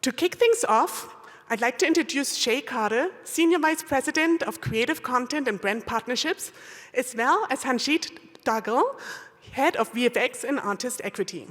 To kick things off, I'd like to introduce Chay Carter, Senior Vice President of Creative Content and Brand Partnerships, as well as Hansjeet, Duggal, Head of VFX and Artist Equity.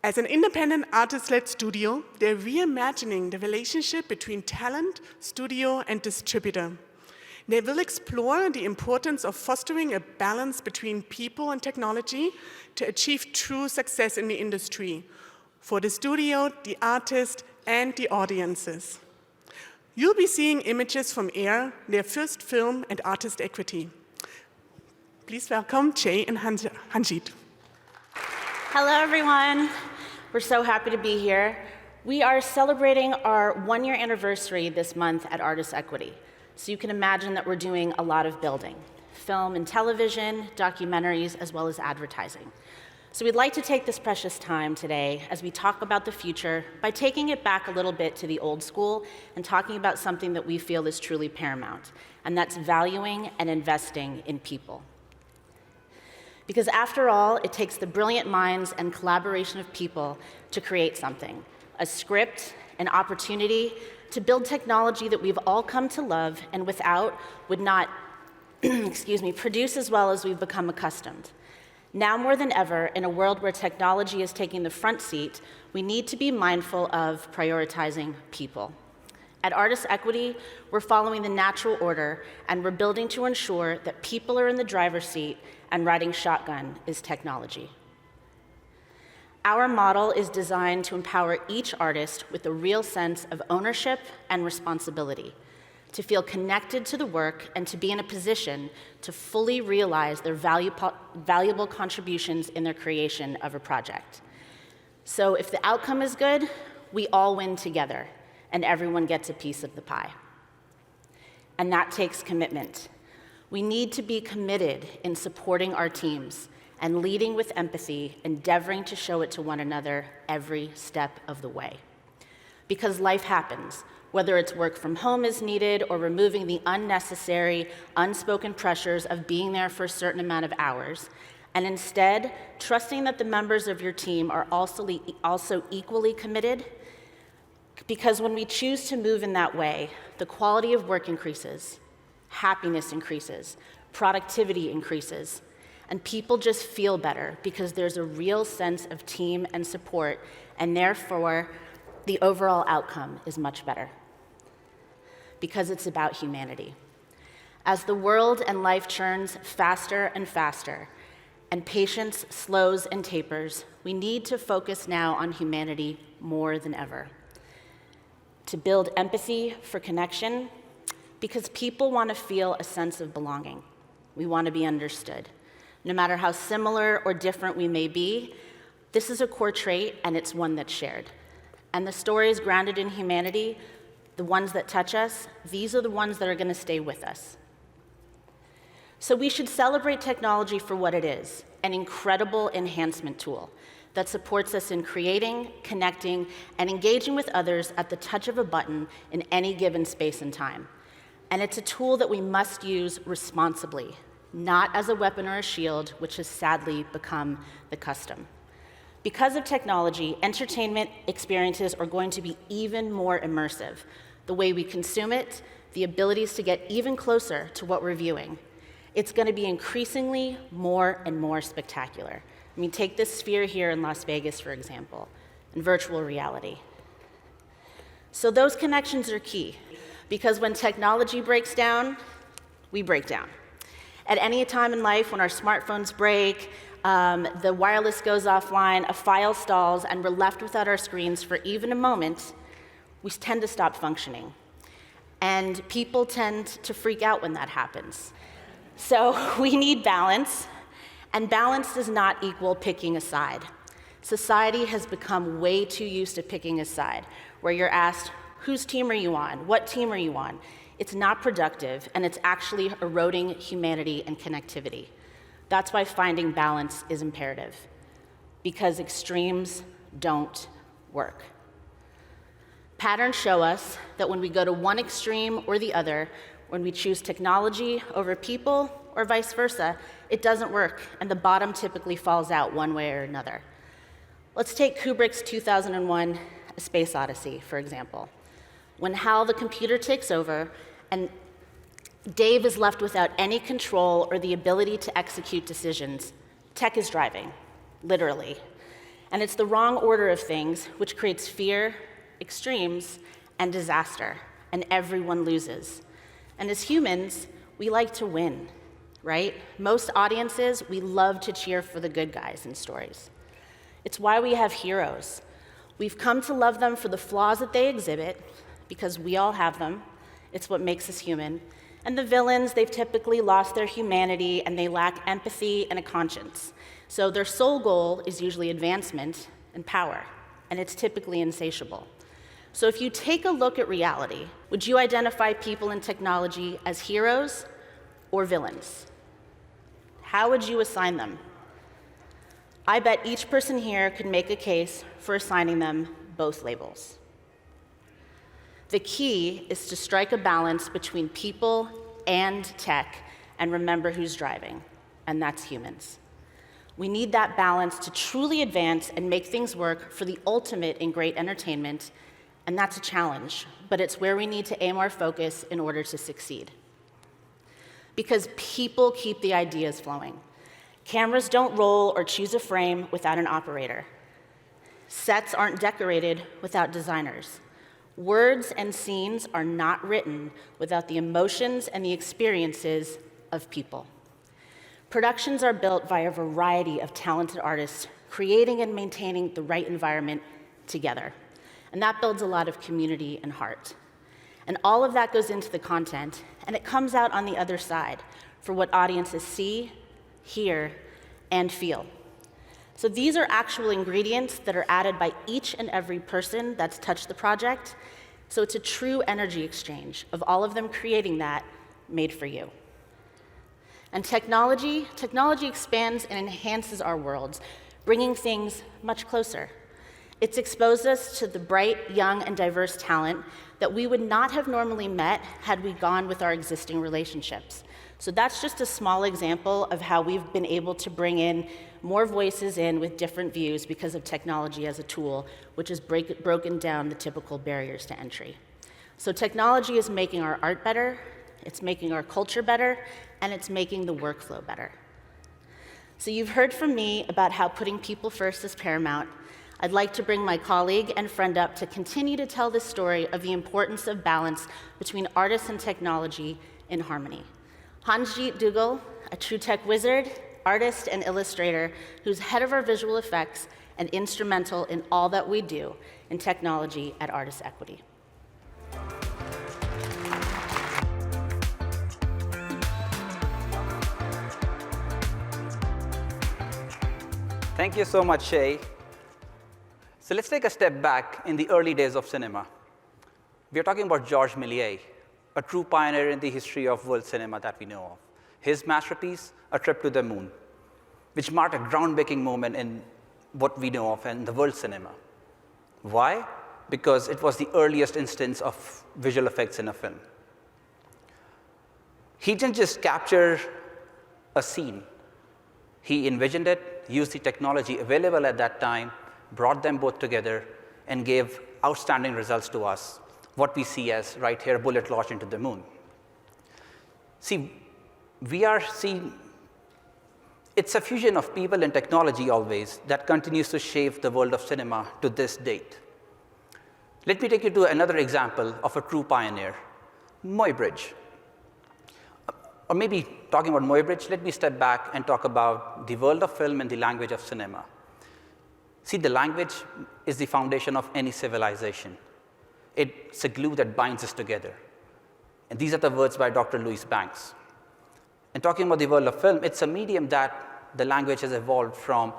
As an independent artist-led studio, they're reimagining the relationship between talent, studio, and distributor. They will explore the importance of fostering a balance between people and technology to achieve true success in the industry, for the studio, the artist, and the audiences. You'll be seeing images from Air, their first film and artist equity. Please welcome Chay and Hansjeet. Hello, everyone. We're so happy to be here. We are celebrating our one-year anniversary this month at Artist Equity. So you can imagine that we're doing a lot of building, film and television, documentaries, as well as advertising. So we'd like to take this precious time today as we talk about the future by taking it back a little bit to the old school and talking about something that we feel is truly paramount, and that's valuing and investing in people. Because after all, it takes the brilliant minds and collaboration of people to create something, a script, an opportunity to build technology that we've all come to love and without would not produce as well as we've become accustomed. Now more than ever, in a world where technology is taking the front seat, we need to be mindful of prioritizing people. At Artist Equity, we're following the natural order, and we're building to ensure that people are in the driver's seat and riding shotgun is technology. Our model is designed to empower each artist with a real sense of ownership and responsibility, to feel connected to the work and to be in a position to fully realize their valuable contributions in their creation of a project. So if the outcome is good, we all win together, and everyone gets a piece of the pie. And that takes commitment. We need to be committed in supporting our teams and leading with empathy, endeavoring to show it to one another every step of the way. Because life happens, whether it's work from home is needed or removing the unnecessary, unspoken pressures of being there for a certain amount of hours, and instead, trusting that the members of your team are also equally committed, because when we choose to move in that way, the quality of work increases, happiness increases, productivity increases, and people just feel better because there's a real sense of team and support, and therefore, the overall outcome is much better. Because it's about humanity. As the world and life churns faster and faster, and patience slows and tapers, we need to focus now on humanity more than ever. To build empathy for connection, because people want to feel a sense of belonging. We want to be understood. No matter how similar or different we may be, this is a core trait, and it's one that's shared. And the stories grounded in humanity, the ones that touch us, these are the ones that are going to stay with us. So we should celebrate technology for what it is, an incredible enhancement tool that supports us in creating, connecting, and engaging with others at the touch of a button in any given space and time. And it's a tool that we must use responsibly, not as a weapon or a shield, which has sadly become the custom. Because of technology, entertainment experiences are going to be even more immersive. The way we consume it, the abilities to get even closer to what we're viewing. It's going to be increasingly more and more spectacular. I mean, take this sphere here in Las Vegas, for example, and virtual reality. So those connections are key, because when technology breaks down, we break down. At any time in life when our smartphones break, the wireless goes offline, a file stalls, and we're left without our screens for even a moment, we tend to stop functioning. And people tend to freak out when that happens. So we need balance, and balance does not equal picking a side. Society has become way too used to picking a side, where you're asked, whose team are you on? What team are you on? It's not productive, and it's actually eroding humanity and connectivity. That's why finding balance is imperative, because extremes don't work. Patterns show us that when we go to one extreme or the other, when we choose technology over people, or vice versa, it doesn't work, and the bottom typically falls out one way or another. Let's take Kubrick's 2001, A Space Odyssey, for example, when Hal the computer takes over and Dave is left without any control or the ability to execute decisions. Tech is driving, literally. And it's the wrong order of things, which creates fear, extremes, and disaster, and everyone loses. And as humans, we like to win, right? Most audiences, we love to cheer for the good guys in stories. It's why we have heroes. We've come to love them for the flaws that they exhibit, because we all have them. It's what makes us human. And the villains, they've typically lost their humanity and they lack empathy and a conscience. So their sole goal is usually advancement and power, and it's typically insatiable. So if you take a look at reality, would you identify people in technology as heroes or villains? How would you assign them? I bet each person here could make a case for assigning them both labels. The key is to strike a balance between people and tech and remember who's driving, and that's humans. We need that balance to truly advance and make things work for the ultimate in great entertainment, and that's a challenge, but it's where we need to aim our focus in order to succeed. Because people keep the ideas flowing. Cameras don't roll or choose a frame without an operator. Sets aren't decorated without designers. Words and scenes are not written without the emotions and the experiences of people. Productions are built by a variety of talented artists, creating and maintaining the right environment together. And that builds a lot of community and heart. And all of that goes into the content, and it comes out on the other side for what audiences see, hear, and feel. So these are actual ingredients that are added by each and every person that's touched the project. So it's a true energy exchange of all of them creating that made for you. And technology expands and enhances our worlds, bringing things much closer. It's exposed us to the bright, young, and diverse talent that we would not have normally met had we gone with our existing relationships. So that's just a small example of how we've been able to bring in more voices in with different views because of technology as a tool, which has broken down the typical barriers to entry. So technology is making our art better, it's making our culture better, and it's making the workflow better. So you've heard from me about how putting people first is paramount. I'd like to bring my colleague and friend up to continue to tell this story of the importance of balance between artists and technology in harmony. Hansjeet Duggal, a true tech wizard, artist, and illustrator who's head of our visual effects and instrumental in all that we do in technology at Artists Equity. Thank you so much, Chay. So let's take a step back in the early days of cinema. We are talking about Georges Méliès, a true pioneer in the history of world cinema that we know of. His masterpiece, A Trip to the Moon, which marked a groundbreaking moment in what we know of in the world cinema. Why? Because it was the earliest instance of visual effects in a film. He didn't just capture a scene. He envisioned it, used the technology available at that time, brought them both together, and gave outstanding results to us, what we see as right here, bullet launched into the moon. See, we are seeing, it's a fusion of people and technology always that continues to shape the world of cinema to this date. Let me take you to another example of a true pioneer, Muybridge. Or maybe talking about Muybridge, let me step back and talk about the world of film and the language of cinema. See, the language is the foundation of any civilization. It's a glue that binds us together. And these are the words by Dr. Louis Banks. And talking about the world of film, it's a medium that the language has evolved from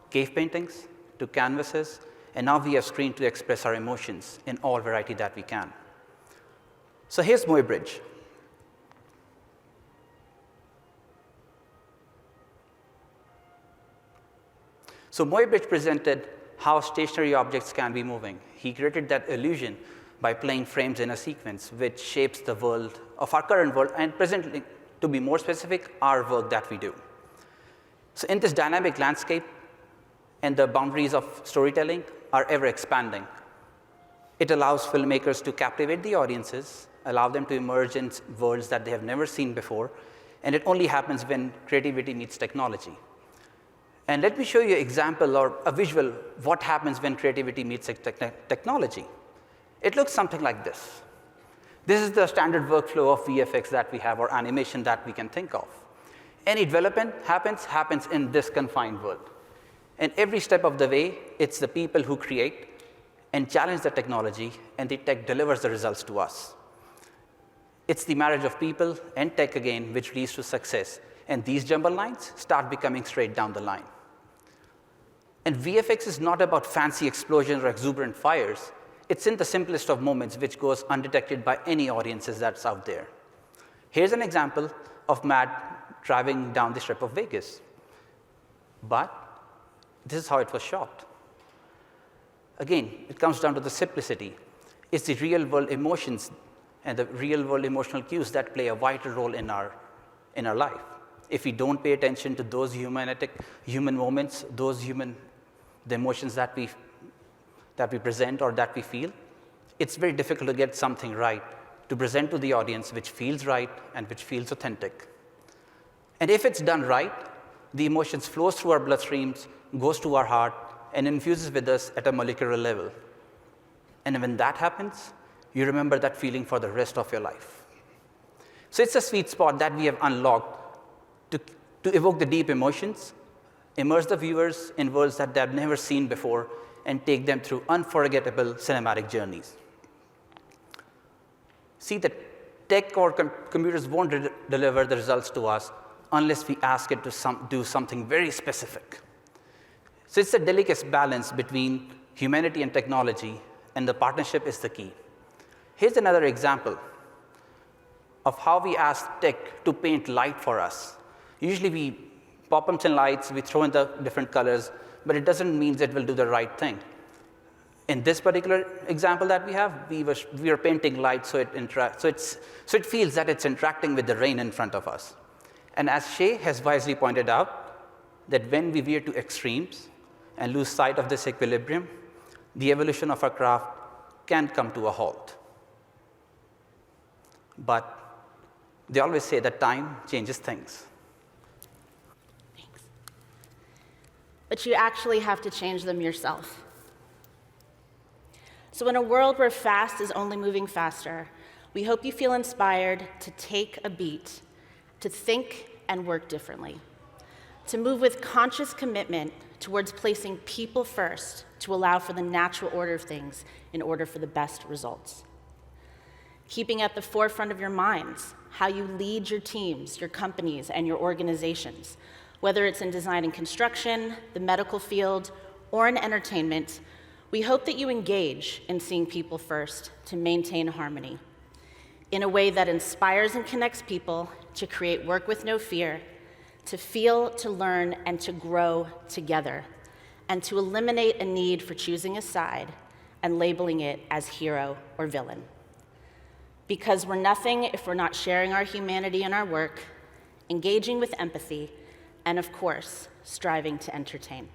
cave paintings to canvases, and now we have screen to express our emotions in all variety that we can. So here's Muybridge. So Muybridge presented how stationary objects can be moving. He created that illusion by playing frames in a sequence, which shapes the world of our current world, and presently, to be more specific, our work that we do. So in this dynamic landscape, and the boundaries of storytelling are ever expanding. It allows filmmakers to captivate the audiences, allow them to emerge in worlds that they have never seen before, and it only happens when creativity meets technology. And let me show you an example or a visual of what happens when creativity meets technology. It looks something like this. This is the standard workflow of VFX that we have, or animation that we can think of. Any development happens in this confined world. And every step of the way, it's the people who create and challenge the technology, and the tech delivers the results to us. It's the marriage of people and tech again, which leads to success. And these jumble lines start becoming straight down the line. And VFX is not about fancy explosions or exuberant fires. It's in the simplest of moments, which goes undetected by any audiences that's out there. Here's an example of Matt driving down the strip of Vegas. But this is how it was shot. Again, it comes down to the simplicity. It's the real-world emotions and the real-world emotional cues that play a vital role in our life. If we don't pay attention to those human moments, the emotions that we present or that we feel, it's very difficult to get something right, to present to the audience which feels right and which feels authentic. And if it's done right, the emotions flows through our bloodstreams, goes to our heart, and infuses with us at a molecular level. And when that happens, you remember that feeling for the rest of your life. So it's a sweet spot that we have unlocked to evoke the deep emotions, immerse the viewers in worlds that they have never seen before, and take them through unforgettable cinematic journeys. See, the tech or computers won't deliver the results to us unless we ask it to do something very specific. So it's a delicate balance between humanity and technology, and the partnership is the key. Here's another example of how we ask tech to paint light for us. Usually we pop up some lights, we throw in the different colors, but it doesn't mean that it will do the right thing. In this particular example that we have, we are painting light so it feels that it's interacting with the rain in front of us. And as Chay has wisely pointed out, that when we veer to extremes and lose sight of this equilibrium, the evolution of our craft can come to a halt. But they always say that time changes things. Thanks. But you actually have to change them yourself. So in a world where fast is only moving faster, we hope you feel inspired to take a beat, to think and work differently, to move with conscious commitment towards placing people first to allow for the natural order of things in order for the best results. Keeping at the forefront of your minds how you lead your teams, your companies, and your organizations, whether it's in design and construction, the medical field, or in entertainment. We hope that you engage in seeing people first to maintain harmony in a way that inspires and connects people to create work with no fear, to feel, to learn, and to grow together, and to eliminate a need for choosing a side and labeling it as hero or villain. Because we're nothing if we're not sharing our humanity in our work, engaging with empathy, and of course, striving to entertain.